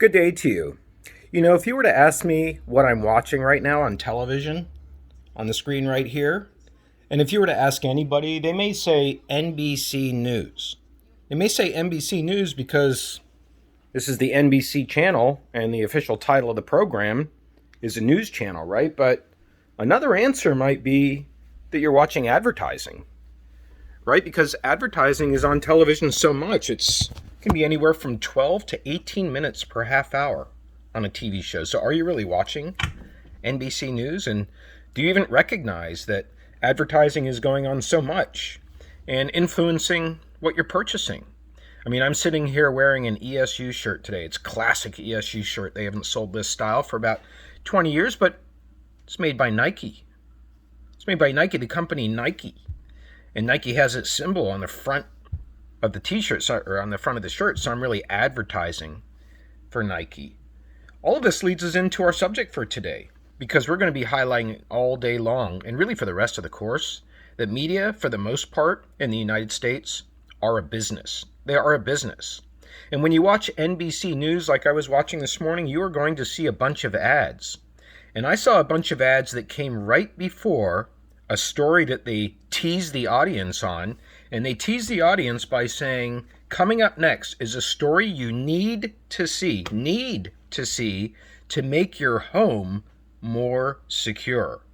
Good day to you. If you were to ask me what I'm watching right now on television, on the screen right here, and if you were to ask anybody, they may say NBC News. They may say NBC News because this is the NBC channel and the official title of the program is a news channel, right? But another answer might be that you're watching advertising, right? Because advertising is on television so much. It can be anywhere from 12 to 18 minutes per half hour on a TV show. So are you really watching NBC News? And do you even recognize that advertising is going on so much and influencing what you're purchasing? I mean, I'm sitting here wearing an ESU shirt today. It's a classic ESU shirt. They haven't sold this style for about 20 years, but it's made by Nike. It's made by Nike, the company Nike. And Nike has its symbol on the front of the t-shirt, or on the front of the shirt, so I'm really advertising for Nike. All of this leads us into our subject for today, because we're going to be highlighting all day long, and really for the rest of the course, that media, for the most part, in the United States, are a business. They are a business. And when you watch NBC News like I was watching this morning, you are going to see a bunch of ads. And I saw a bunch of ads that came right before a story that they teased the audience on, and they teased the audience by saying, coming up next is a story you need to see to make your home more secure.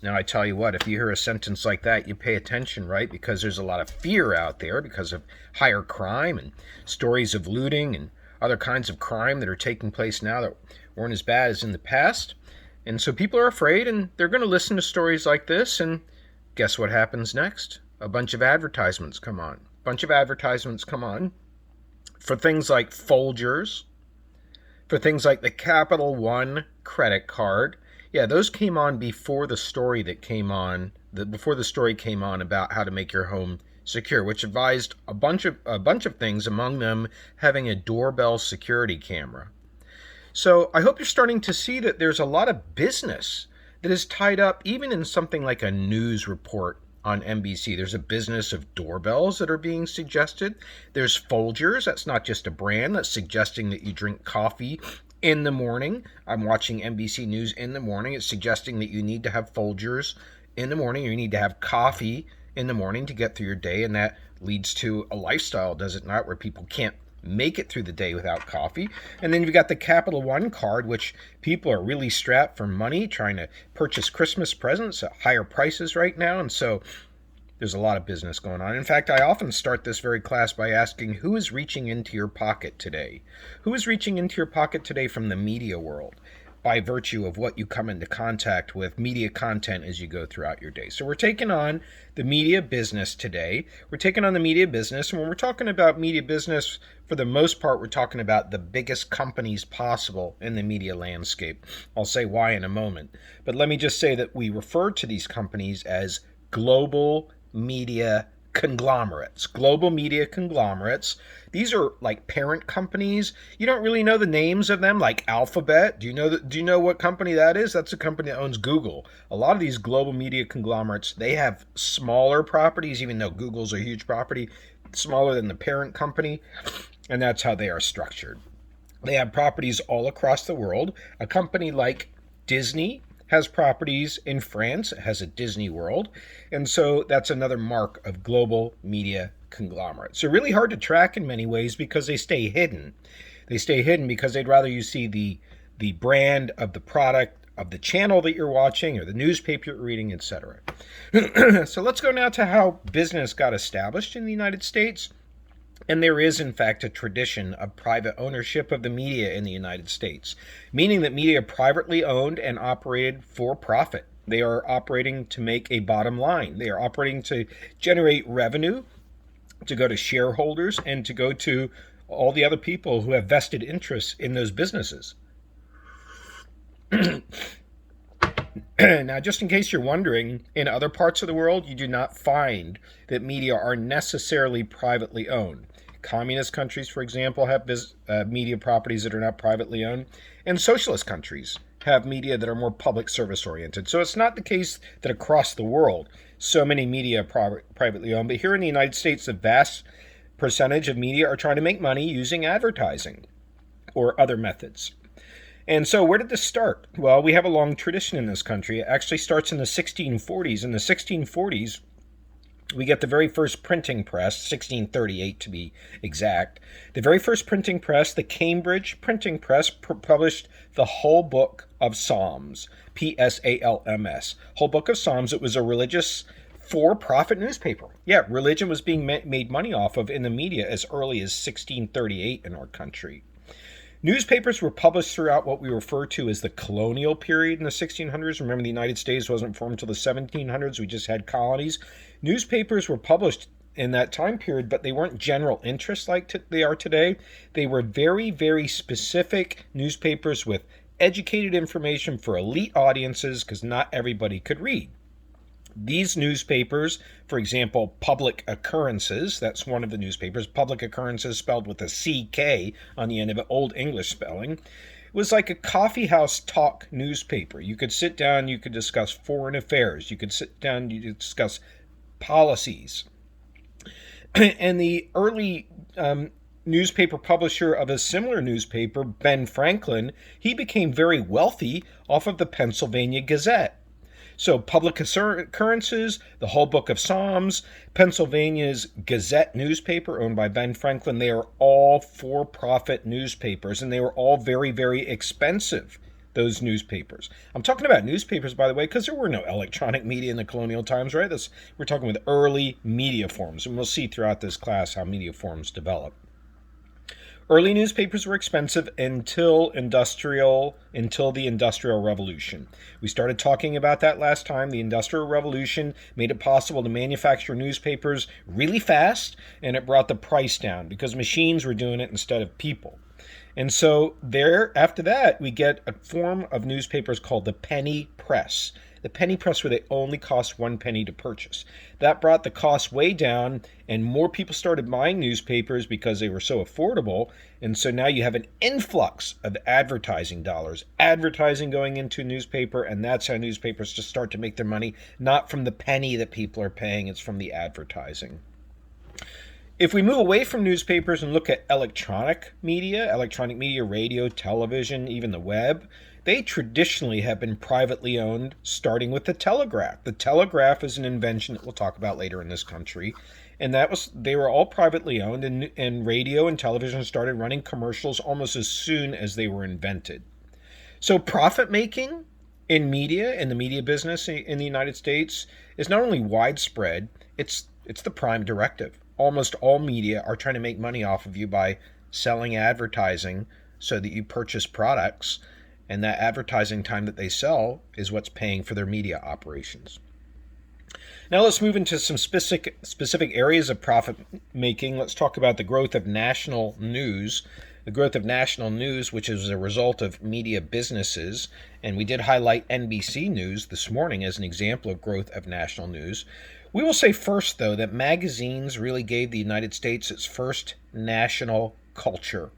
Now, I tell you what, if you hear a sentence like that, you pay attention, right? Because there's a lot of fear out there because of higher crime and stories of looting and other kinds of crime that are taking place now that weren't as bad as in the past. And so people are afraid, and they're going to listen to stories like this, and guess what happens next? A bunch of advertisements come on. For things like Folgers, for things like the Capital One credit card. Yeah, those came on before the story came on about how to make your home secure, which advised a bunch of things, among them having a doorbell security camera. So I hope you're starting to see that there's a lot of business that is tied up even in something like a news report on NBC. There's a business of doorbells that are being suggested. There's Folgers. That's not just a brand. That's suggesting that you drink coffee in the morning. I'm watching NBC News in the morning. It's suggesting that you need to have Folgers in the morning. You need to have coffee in the morning to get through your day. And that leads to a lifestyle, does it not, where people can't make it through the day without coffee. And then you've got the Capital One card, which people are really strapped for money, trying to purchase Christmas presents at higher prices right now. And so there's a lot of business going on. In fact, I often start this very class by asking, who is reaching into your pocket today? Who is reaching into your pocket today from the media world by virtue of what you come into contact with, media content, as you go throughout your day? So we're taking on the media business today. We're taking on the media business. And when we're talking about media business, for the most part, we're talking about the biggest companies possible in the media landscape. I'll say why in a moment. But let me just say that we refer to these companies as global media conglomerates. Global media conglomerates. These are like parent companies. You don't really know the names of them, like Alphabet. Do you know what company that is? That's a company that owns Google. A lot of these global media conglomerates, they have smaller properties, even though Google's a huge property, smaller than the parent company, and that's how they are structured. They have properties all across the world. A company like Disney has properties in France, it has a Disney World, and so that's another mark of global media conglomerate. So really hard to track in many ways because they stay hidden. They stay hidden because they'd rather you see the brand of the product, of the channel that you're watching, or the newspaper you're reading, etc. So let's go now to how business got established in the United States. And there is, in fact, a tradition of private ownership of the media in the United States, meaning that media are privately owned and operated for profit. They are operating to make a bottom line. They are operating to generate revenue, to go to shareholders, and to go to all the other people who have vested interests in those businesses. Now, just in case you're wondering, in other parts of the world, you do not find that media are necessarily privately owned. Communist countries, for example, have media properties that are not privately owned, and socialist countries have media that are more public service oriented. So it's not the case that across the world so many media are privately owned, but here in the United States, the vast percentage of media are trying to make money using advertising. or other methods. And so where did this start? Well, we have a long tradition in this country. It actually starts in the 1640s. In the 1640s, we get the very first printing press, 1638 to be exact. The very first printing press, the Cambridge Printing Press, published the Whole Book of Psalms, Psalms, Whole Book of Psalms. It was a religious for-profit newspaper. Yeah, religion was being made money off of in the media as early as 1638 in our country. Newspapers were published throughout what we refer to as the colonial period in the 1600s. Remember, the United States wasn't formed until the 1700s. We just had colonies. Newspapers were published in that time period, but they weren't general interest like they are today. They were very, very specific newspapers with educated information for elite audiences because not everybody could read. These newspapers, for example, Public Occurrences, that's one of the newspapers, Public Occurrences spelled with a CK on the end of it, Old English spelling, was like a coffeehouse talk newspaper. You could sit down, you could discuss foreign affairs, you could sit down, you could discuss policies. And the early newspaper publisher of a similar newspaper, Ben Franklin, he became very wealthy off of the Pennsylvania Gazette. So Public Occurrences, the Whole Book of Psalms, Pennsylvania's Gazette newspaper owned by Ben Franklin, they are all for-profit newspapers, and they were all very, very expensive, those newspapers. I'm talking about newspapers, by the way, because there were no electronic media in the colonial times, right? We're talking with early media forms, and we'll see throughout this class how media forms develop. Early newspapers were expensive until the Industrial Revolution. We started talking about that last time. The Industrial Revolution made it possible to manufacture newspapers really fast, and it brought the price down because machines were doing it instead of people. And so after that, we get a form of newspapers called the penny press. The penny press where they only cost 1 penny to purchase. That brought the cost way down, and more people started buying newspapers because they were so affordable. And so now you have an influx of advertising dollars, advertising going into a newspaper, and that's how newspapers just start to make their money, not from the penny that people are paying, it's from the advertising. If we move away from newspapers and look at electronic media, radio, television, even the web, they traditionally have been privately owned, starting with the telegraph. The telegraph is an invention that we'll talk about later in this country, and they were all privately owned, and radio and television started running commercials almost as soon as they were invented. So profit making in media, in the media business in the United States, is not only widespread, it's the prime directive. Almost all media are trying to make money off of you by selling advertising so that you purchase products, and that advertising time that they sell is what's paying for their media operations. Now let's move into some specific areas of profit making. Let's talk about the growth of national news. The growth of national news, which is a result of media businesses, and we did highlight NBC News this morning as an example of growth of national news. We will say first, though, that magazines really gave the United States its first national culture.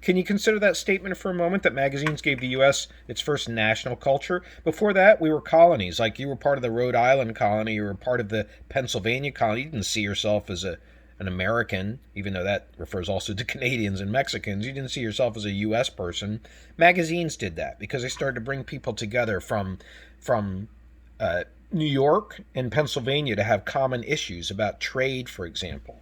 Can you consider that statement for a moment, that magazines gave the U.S. its first national culture? Before that, we were colonies. Like you were part of the Rhode Island colony, you were part of the Pennsylvania colony. You didn't see yourself as an American, even though that refers also to Canadians and Mexicans. You didn't see yourself as a U.S. person. Magazines did that because they started to bring people together from New York and Pennsylvania to have common issues about trade, for example.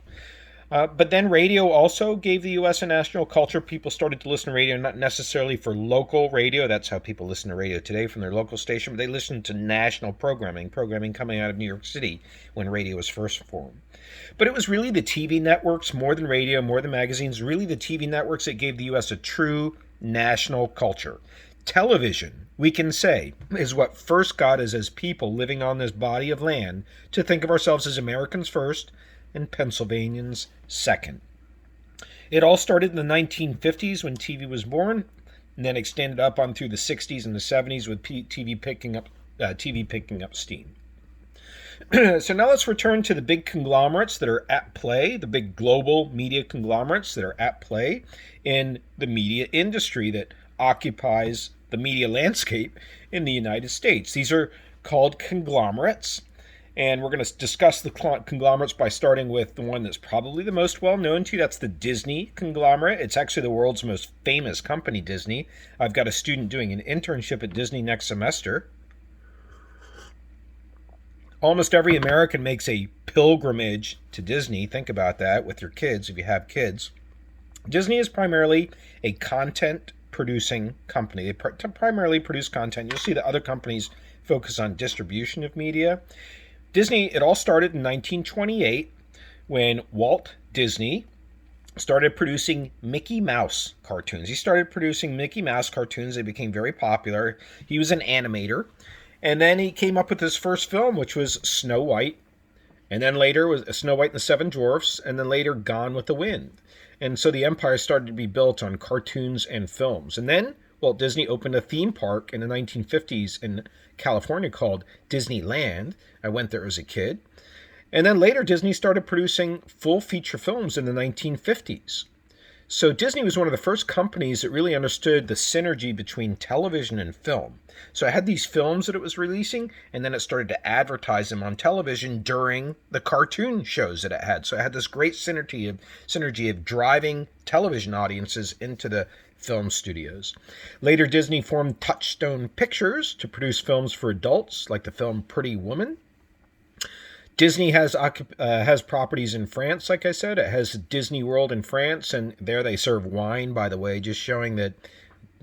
But then radio also gave the U.S. a national culture. People started to listen to radio, not necessarily for local radio. That's how people listen to radio today, from their local station. But they listened to national programming coming out of New York City when radio was first formed. But it was really the TV networks, more than radio, more than magazines, really the TV networks that gave the U.S. a true national culture. Television, we can say, is what first got us as people living on this body of land to think of ourselves as Americans first and Pennsylvanians second. It all started in the 1950s when TV was born, and then extended up on through the 60s and the 70s with TV picking up steam. So now let's return to the big conglomerates that are at play, the big global media conglomerates that are at play in the media industry that occupies the media landscape in the United States. These are called conglomerates. And we're going to discuss the conglomerates by starting with the one that's probably the most well known to you. That's the Disney conglomerate. It's actually the world's most famous company, Disney. I've got a student doing an internship at Disney next semester. Almost every American makes a pilgrimage to Disney. Think about that with your kids if you have kids. Disney is primarily a content producing company. They primarily produce content. You'll see that other companies focus on distribution of media. Disney, it all started in 1928 when Walt Disney started producing Mickey Mouse cartoons. He started producing Mickey Mouse cartoons. They became very popular. He was an animator. And then he came up with his first film, which was Snow White. And then later was Snow White and the Seven Dwarfs. And then later Gone with the Wind. And so the empire started to be built on cartoons and films. And then Walt Disney opened a theme park in the 1950s in California called Disneyland. I went there as a kid. And then later Disney started producing full feature films in the 1950s. So Disney was one of the first companies that really understood the synergy between television and film. So it had these films that it was releasing, and then it started to advertise them on television during the cartoon shows that it had. So it had this great synergy of driving television audiences into the film studios. Later, Disney formed Touchstone Pictures to produce films for adults, like the film Pretty Woman. Disney has properties in France, like I said. It has Disney World in France, and there they serve wine, by the way, just showing that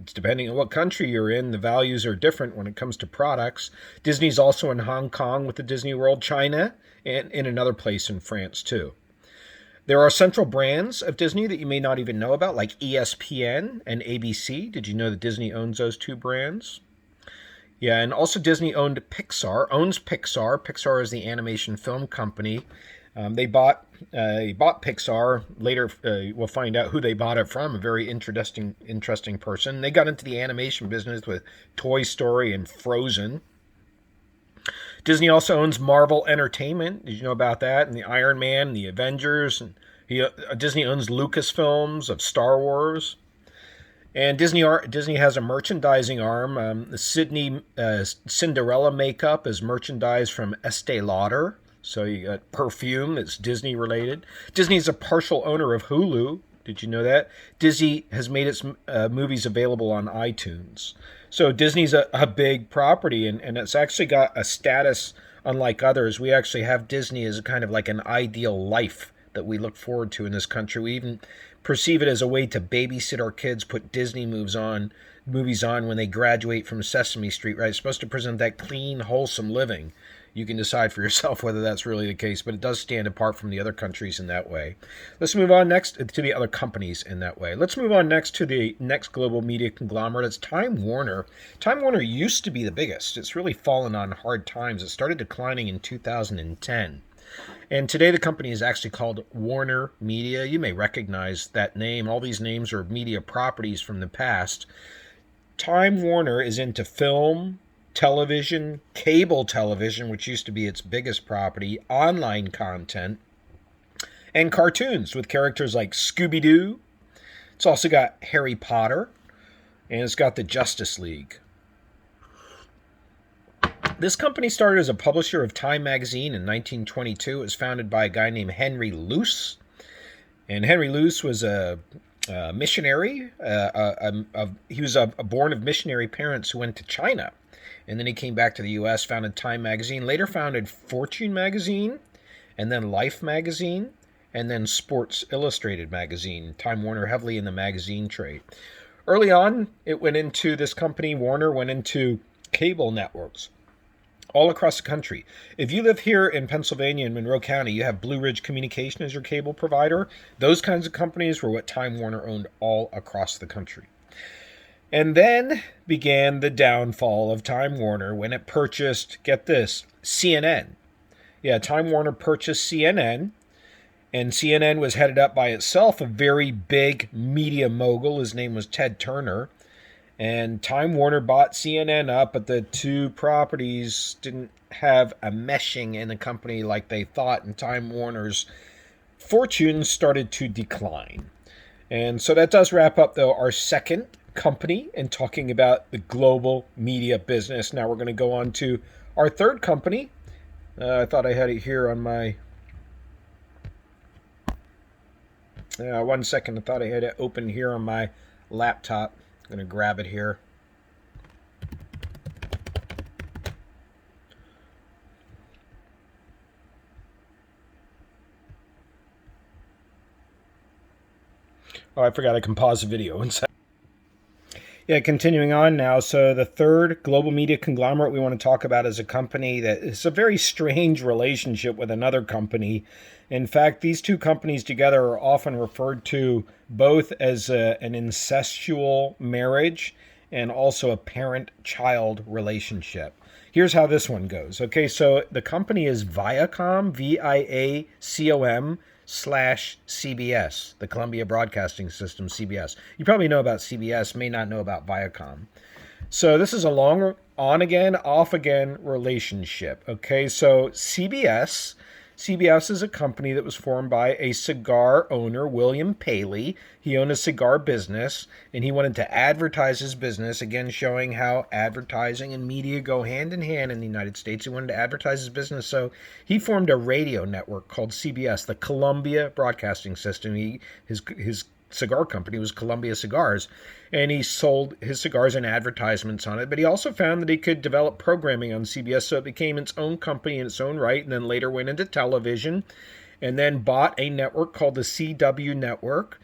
it's depending on what country you're in, the values are different when it comes to products. Disney's also in Hong Kong with the Disney World, China, and in another place in France, too. There are central brands of Disney that you may not even know about, like ESPN and ABC. Did you know that Disney owns those two brands? Yeah, and also Disney owns Pixar. Pixar is the animation film company. They bought Pixar. Later, we'll find out who they bought it from. A very interesting person. They got into the animation business with Toy Story and Frozen. Disney also owns Marvel Entertainment. Did you know about that? And the Iron Man, and the Avengers. And Disney owns Lucasfilms of Star Wars. And Disney has a merchandising arm. The Sydney Cinderella makeup is merchandise from Estee Lauder. So you got perfume that's Disney related. Disney is a partial owner of Hulu. Did you know that? Disney has made its movies available on iTunes. So Disney's a big property, and it's actually got a status unlike others. We actually have Disney as kind of like an ideal life that we look forward to in this country. We even perceive it as a way to babysit our kids, put Disney movies on when they graduate from Sesame Street, right? It's supposed to present that clean, wholesome living. You can decide for yourself whether that's really the case, but it does stand apart from the other countries in that way. Let's move on next to the other companies in that way. Let's move on next to the next global media conglomerate. It's Time Warner. Time Warner used to be the biggest. It's really fallen on hard times. It started declining in 2010. And today the company is actually called Warner Media. You may recognize that name. All these names are media properties from the past. Time Warner is into film, television, cable television, which used to be its biggest property, online content, and cartoons with characters like Scooby-Doo. It's also got Harry Potter, and it's got the Justice League. This company started as a publisher of Time magazine in 1922. It was founded by a guy named Henry Luce. And Henry Luce was a missionary. He was born of missionary parents who went to China. And then he came back to the U.S., founded Time magazine, later founded Fortune magazine, and then Life magazine, and then Sports Illustrated magazine. Time Warner heavily in the magazine trade. Early on, this company, Warner, went into cable networks all across the country. If you live here in Pennsylvania in Monroe County, you have Blue Ridge Communication as your cable provider. Those kinds of companies were what Time Warner owned all across the country. And then began the downfall of Time Warner when it purchased, get this, CNN. Yeah, Time Warner purchased CNN, and CNN was headed up by itself a very big media mogul. His name was Ted Turner. And Time Warner bought CNN up, but the two properties didn't have a meshing in the company like they thought, and Time Warner's fortune started to decline. And so that does wrap up, though, our second company in talking about the global media business. Now we're going to go on to our third company, I thought I had it here on my. 1 second. I thought I had it open here on my laptop. I'm going to grab it here. Oh, I forgot I can pause the video. Yeah, continuing on now. So, the third global media conglomerate we want to talk about is a company that is a very strange relationship with another company. In fact, these two companies together are often referred to both as an incestual marriage and also a parent child relationship. Here's how this one goes. Okay, so the company is Viacom, Viacom slash CBS, the Columbia Broadcasting System, CBS. You probably know about CBS, may not know about Viacom. So this is a long on again, off again relationship. Okay, so CBS is a company that was formed by a cigar owner, William Paley. He owned a cigar business and he wanted to advertise his business, again showing how advertising and media go hand in hand in the United States. He wanted to advertise his business, so he formed a radio network called CBS, the Columbia Broadcasting System. His cigar company was Columbia Cigars, and he sold his cigars and advertisements on it. But he also found that he could develop programming on CBS, so it became its own company in its own right, and then later went into television, and then bought a network called the CW Network,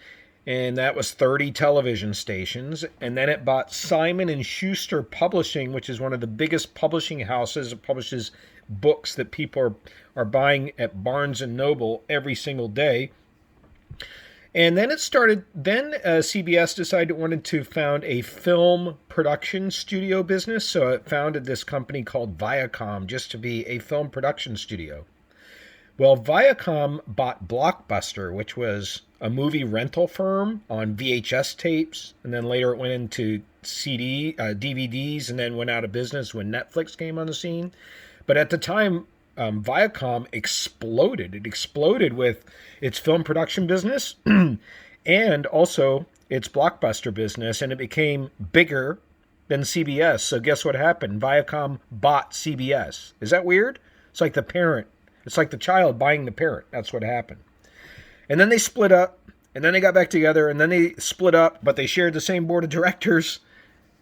and that was 30 television stations. And then it bought Simon and Schuster Publishing, which is one of the biggest publishing houses. It publishes books that people are buying at Barnes and Noble every single day. And then CBS decided it wanted to found a film production studio business. So it founded this company called Viacom just to be a film production studio. Well, Viacom bought Blockbuster, which was a movie rental firm on VHS tapes. And then later it went into DVDs, and then went out of business when Netflix came on the scene. But at the time, Viacom exploded. It exploded with its film production business and also its Blockbuster business, and it became bigger than CBS. So guess what happened? Viacom bought CBS. Is that weird? It's like the parent. It's like the child buying the parent. That's what happened. And then they split up, and then they got back together, and then they split up, but they shared the same board of directors.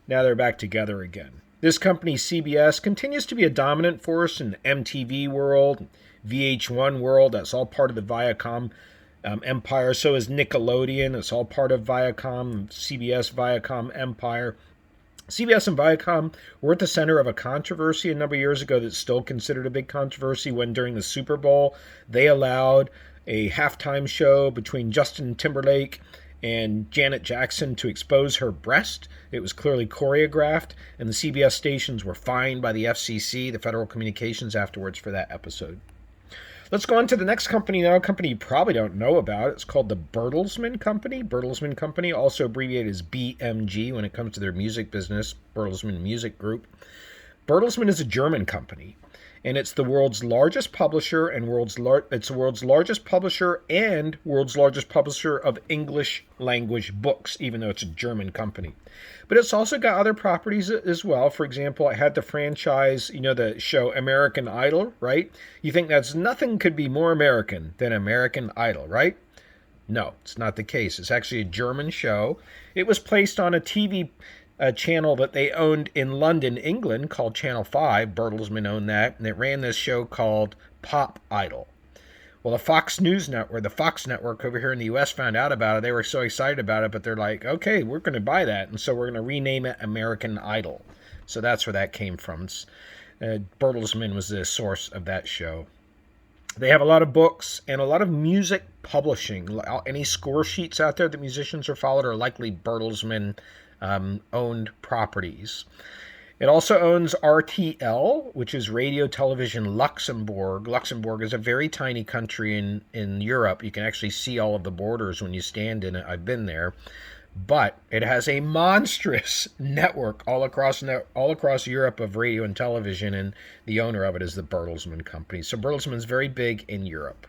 Now they're back together again. This company, CBS, continues to be a dominant force in the MTV world, VH1 world. That's all part of the Viacom empire. So is Nickelodeon. It's all part of Viacom, CBS, Viacom empire. CBS and Viacom were at the center of a controversy a number of years ago that's still considered a big controversy, when during the Super Bowl they allowed a halftime show between Justin Timberlake and Janet Jackson to expose her breast. It was clearly choreographed, and the CBS stations were fined by the FCC, the Federal Communications, afterwards for that episode. Let's go on to the next company now, a company you probably don't know about. It's called the Bertelsmann Company. Bertelsmann Company, also abbreviated as BMG when it comes to their music business, Bertelsmann Music Group. Bertelsmann is a German company, and it's the world's largest publisher and world's largest publisher of English language books, even though it's a German company. But it's also got other properties as well. For example, it had the franchise, the show American Idol, right? You think that's nothing could be more American than American Idol, right? No, it's not the case. It's actually a German show. It was placed on a TV channel that they owned in London, England, called Channel 5. Bertelsmann owned that, and it ran this show called Pop Idol. Well, the Fox Network over here in the U.S. found out about it. They were so excited about it, but they're like, okay, we're going to buy that, and so we're going to rename it American Idol. So that's where that came from. Bertelsmann was the source of that show. They have a lot of books and a lot of music publishing. Any score sheets out there that musicians are followed are likely Bertelsmann owned properties. It also owns RTL, which is Radio Television Luxembourg. Luxembourg is a very tiny country in Europe. You can actually see all of the borders when you stand in it. I've been there. But it has a monstrous network all across Europe of radio and television, and the owner of it is the Bertelsmann Company. So Bertelsmann's very big in Europe.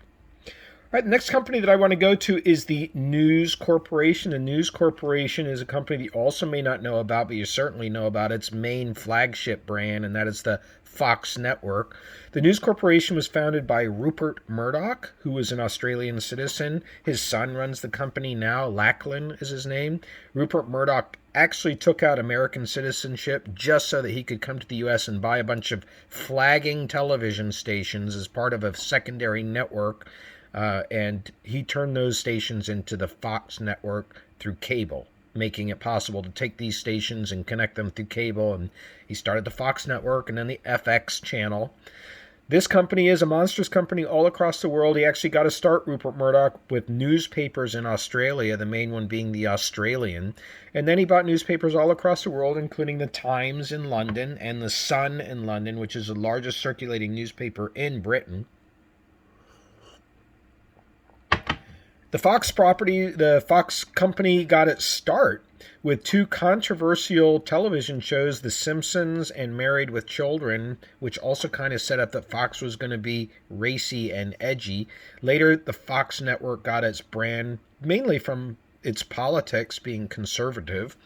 All right, the next company that I want to go to is the News Corporation. The News Corporation is a company that you also may not know about, but you certainly know about its main flagship brand, and that is the Fox Network. The News Corporation was founded by Rupert Murdoch, who was an Australian citizen. His son runs the company now. Lachlan is his name. Rupert Murdoch actually took out American citizenship just so that he could come to the U.S. and buy a bunch of flagging television stations as part of a secondary network. And he turned those stations into the Fox network through cable, making it possible to take these stations and connect them through cable. And he started the Fox network and then the FX channel. This company is a monstrous company all across the world. He actually got to start, Rupert Murdoch, with newspapers in Australia, the main one being The Australian. And then he bought newspapers all across the world, including The Times in London and The Sun in London, which is the largest circulating newspaper in Britain. The Fox company got its start with two controversial television shows, The Simpsons and Married with Children, which also kind of set up that Fox was going to be racy and edgy. Later, the Fox network got its brand mainly from its politics being conservative.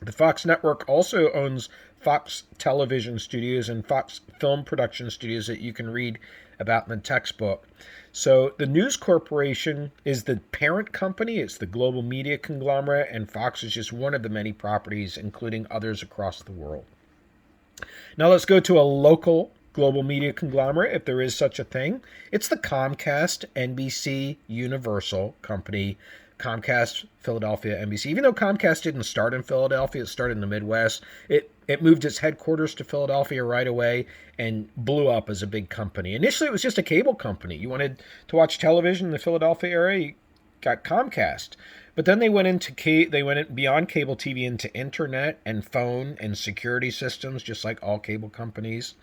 The Fox network also owns Fox Television Studios and Fox Film Production Studios that you can read about in the textbook. So the News Corporation is the parent company. It's the global media conglomerate, and Fox is just one of the many properties, including others across the world. Now let's go to a local global media conglomerate, if there is such a thing. It's the Comcast, NBC, Universal company. Comcast, Philadelphia, NBC. Even though Comcast didn't start in Philadelphia, it started in the Midwest, it moved its headquarters to Philadelphia right away and blew up as a big company. Initially, it was just a cable company. You wanted to watch television in the Philadelphia area, you got Comcast. But then they went beyond cable TV into internet and phone and security systems, just like all cable companies.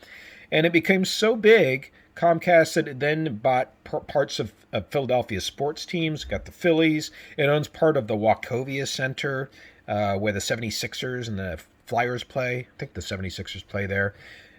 And it became so big, Comcast had then bought parts of Philadelphia sports teams, got the Phillies. It owns part of the Wachovia Center, where the 76ers and the Flyers play. I think the 76ers play there.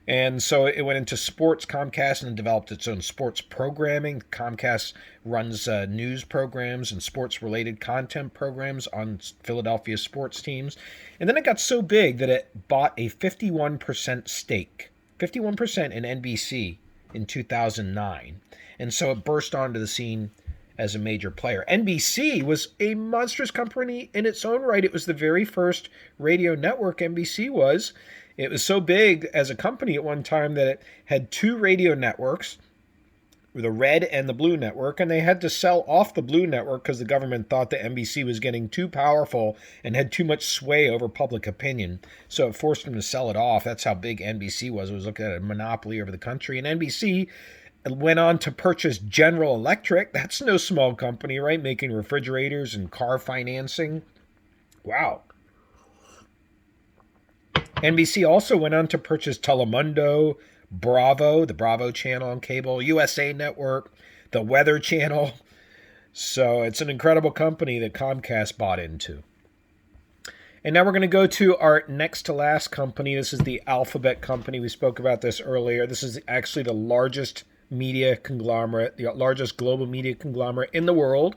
And so it went into sports, Comcast, and developed its own sports programming. Comcast runs news programs and sports-related content programs on Philadelphia sports teams. And then it got so big that it bought a 51% stake, 51% in NBC in 2009. And so it burst onto the scene as a major player. NBC was a monstrous company in its own right. It was the very first radio network, NBC was. It was so big as a company at one time that it had two radio networks, the red and the blue network, and they had to sell off the blue network because the government thought that NBC was getting too powerful and had too much sway over public opinion. So it forced them to sell it off. That's how big NBC was. It was looking at a monopoly over the country. And NBC went on to purchase General Electric. That's no small company, right? Making refrigerators and car financing. Wow. NBC also went on to purchase Telemundo, Bravo, the Bravo channel on cable, USA Network, the Weather Channel. So it's an incredible company that Comcast bought into. And now we're going to go to our next to last company. This is the Alphabet company. We spoke about this earlier. This is actually the largest media conglomerate, the largest global media conglomerate in the world.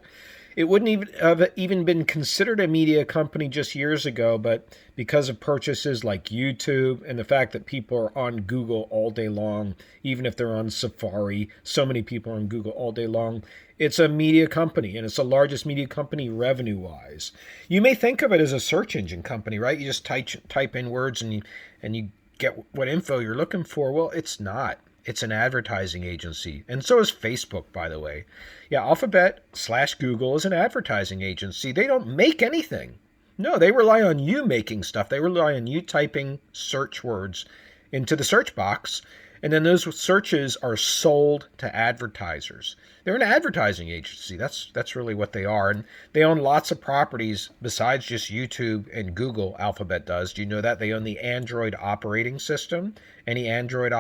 It wouldn't even have even been considered a media company just years ago, but because of purchases like YouTube and the fact that people are on Google all day long, even if they're on Safari, so many people are on Google all day long, it's a media company, and it's the largest media company revenue-wise. You may think of it as a search engine company, right? You just type in words and you get what info you're looking for. Well, it's not. It's an advertising agency. And so is Facebook, by the way. Yeah, Alphabet/Google is an advertising agency. They don't make anything. No, they rely on you making stuff. They rely on you typing search words into the search box, and then those searches are sold to advertisers. They're an advertising agency. That's really what they are. And they own lots of properties besides just YouTube and Google. Alphabet does. Do you know that? They own the Android operating system. Any Android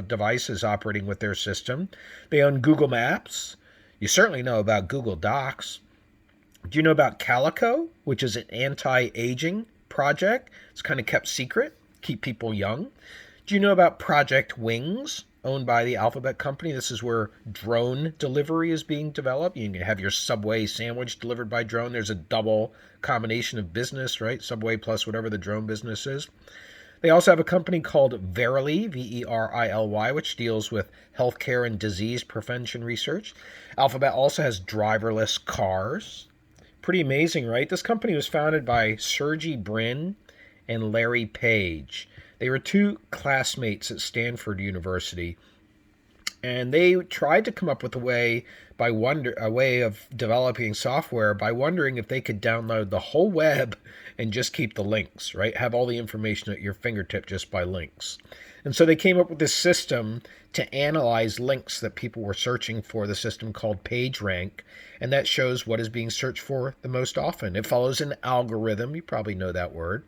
device is operating with their system. They own Google Maps. You certainly know about Google Docs. Do you know about Calico, which is an anti-aging project? It's kind of kept secret, keep people young. Do you know about Project Wings, owned by the Alphabet company? This is where drone delivery is being developed. You can have your Subway sandwich delivered by drone. There's a double combination of business, right? Subway plus whatever the drone business is. They also have a company called Verily, Verily, which deals with healthcare and disease prevention research. Alphabet also has driverless cars. Pretty amazing, right? This company was founded by Sergey Brin and Larry Page. They were two classmates at Stanford University, and they tried to come up with a way of developing software by wondering if they could download the whole web and just keep the links, right? Have all the information at your fingertip just by links. And so they came up with this system to analyze links that people were searching for, the system called PageRank, and that shows what is being searched for the most often. It follows an algorithm, you probably know that word.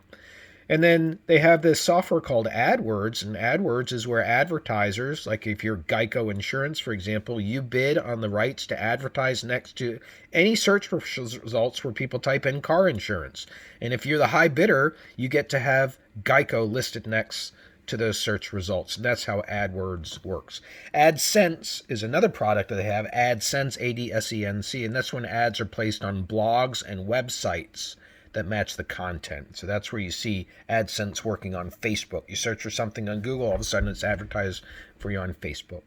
And then they have this software called AdWords, and AdWords is where advertisers, like if you're Geico Insurance, for example, you bid on the rights to advertise next to any search results where people type in car insurance. And if you're the high bidder, you get to have Geico listed next to those search results. And that's how AdWords works. AdSense is another product that they have, AdSense, AdSense, and that's when ads are placed on blogs and websites that match the content. So that's where you see AdSense working on Facebook. You search for something on Google, all of a sudden it's advertised for you on Facebook.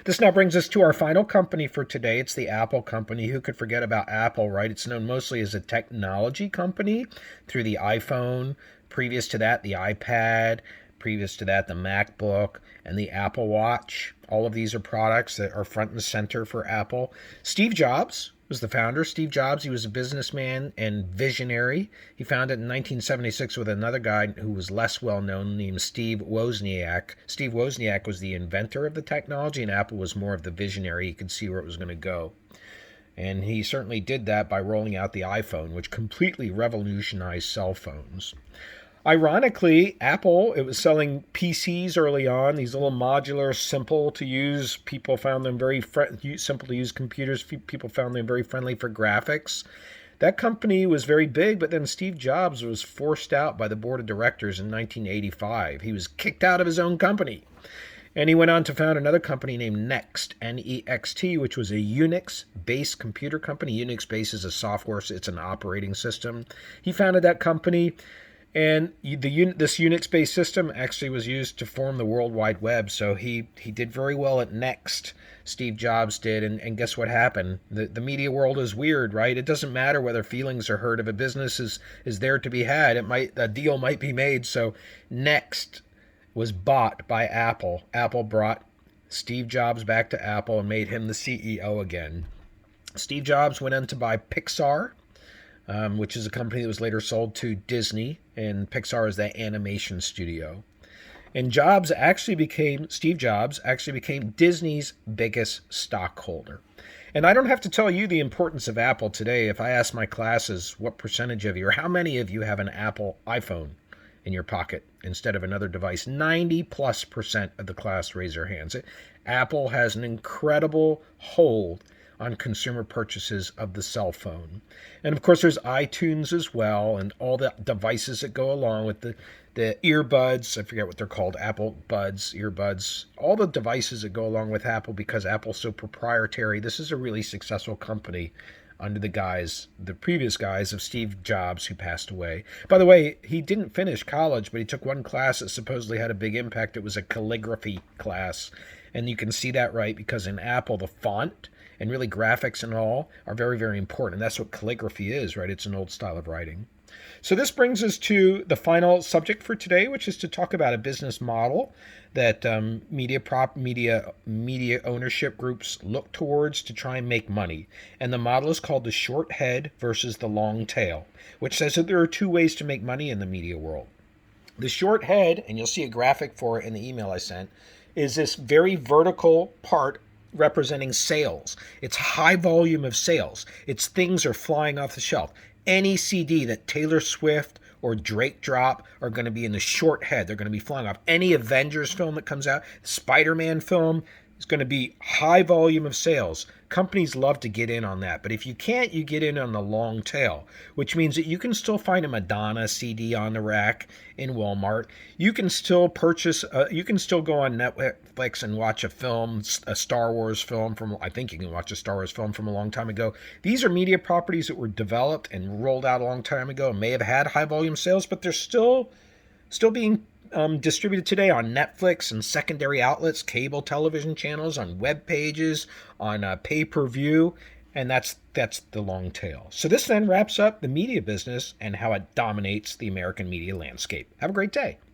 This now brings us to our final company for today. It's the Apple company. Who could forget about Apple, right? It's known mostly as a technology company through the iPhone, previous to that, the iPad, previous to that, the MacBook, and the Apple Watch. All of these are products that are front and center for Apple. Steve Jobs was the founder. Steve Jobs, he was a businessman and visionary. He founded in 1976 with another guy who was less well known named Steve Wozniak. Steve Wozniak was the inventor of the technology, and Apple was more of the visionary. He could see where it was going to go. And he certainly did that by rolling out the iPhone, which completely revolutionized cell phones. Ironically, Apple, it was selling PCs early on, these little modular, simple to use. People found them very simple to use computers. People found them very friendly for graphics. That company was very big, but then Steve Jobs was forced out by the board of directors in 1985. He was kicked out of his own company. And he went on to found another company named Next, N-E-X-T, which was a Unix-based computer company. Unix-based is a software, so it's an operating system. He founded that company. And this Unix-based system actually was used to form the World Wide Web, so he did very well at Next. Steve Jobs did, and guess what happened? The media world is weird, right? It doesn't matter whether feelings are hurt. If a business is there to be had, a deal might be made. So Next was bought by Apple. Apple brought Steve Jobs back to Apple and made him the CEO again. Steve Jobs went on to buy Pixar, which is a company that was later sold to Disney, and Pixar is that animation studio. And Steve Jobs actually became Disney's biggest stockholder. And I don't have to tell you the importance of Apple today. If I ask my classes what percentage of you, or how many of you have an Apple iPhone in your pocket instead of another device, 90+% of the class raise their hands. Apple has an incredible hold on consumer purchases of the cell phone. And of course there's iTunes as well, and all the devices that go along with the earbuds. I forget what they're called, Apple Buds, earbuds, all the devices that go along with Apple, because Apple's so proprietary. This is a really successful company under the previous guise of Steve Jobs, who passed away. By the way, he didn't finish college, but he took one class that supposedly had a big impact. It was a calligraphy class. And you can see that, right, because in Apple, the font and really graphics and all are very, very important. And that's what calligraphy is, right? It's an old style of writing. So this brings us to the final subject for today, which is to talk about a business model that media ownership groups look towards to try and make money. And the model is called the short head versus the long tail, which says that there are two ways to make money in the media world. The short head, and you'll see a graphic for it in the email I sent, is this very vertical part representing sales. It's high volume of sales. It's things are flying off the shelf. Any CD that Taylor Swift or Drake drop are going to be in the short head. They're going to be flying off. Any Avengers film that comes out, Spider-Man film, is going to be high volume of sales. Companies love to get in on that. But if you can't, you get in on the long tail, which means that you can still find a Madonna CD on the rack in Walmart. You can still you can still go on Netflix and watch a film, a Star Wars film I think you can watch a Star Wars film from a long time ago. These are media properties that were developed and rolled out a long time ago and may have had high volume sales, but they're still Still being distributed today on Netflix and secondary outlets, cable television channels, on web pages, on pay-per-view, and that's the long tail. So this then wraps up the media business and how it dominates the American media landscape. Have a great day.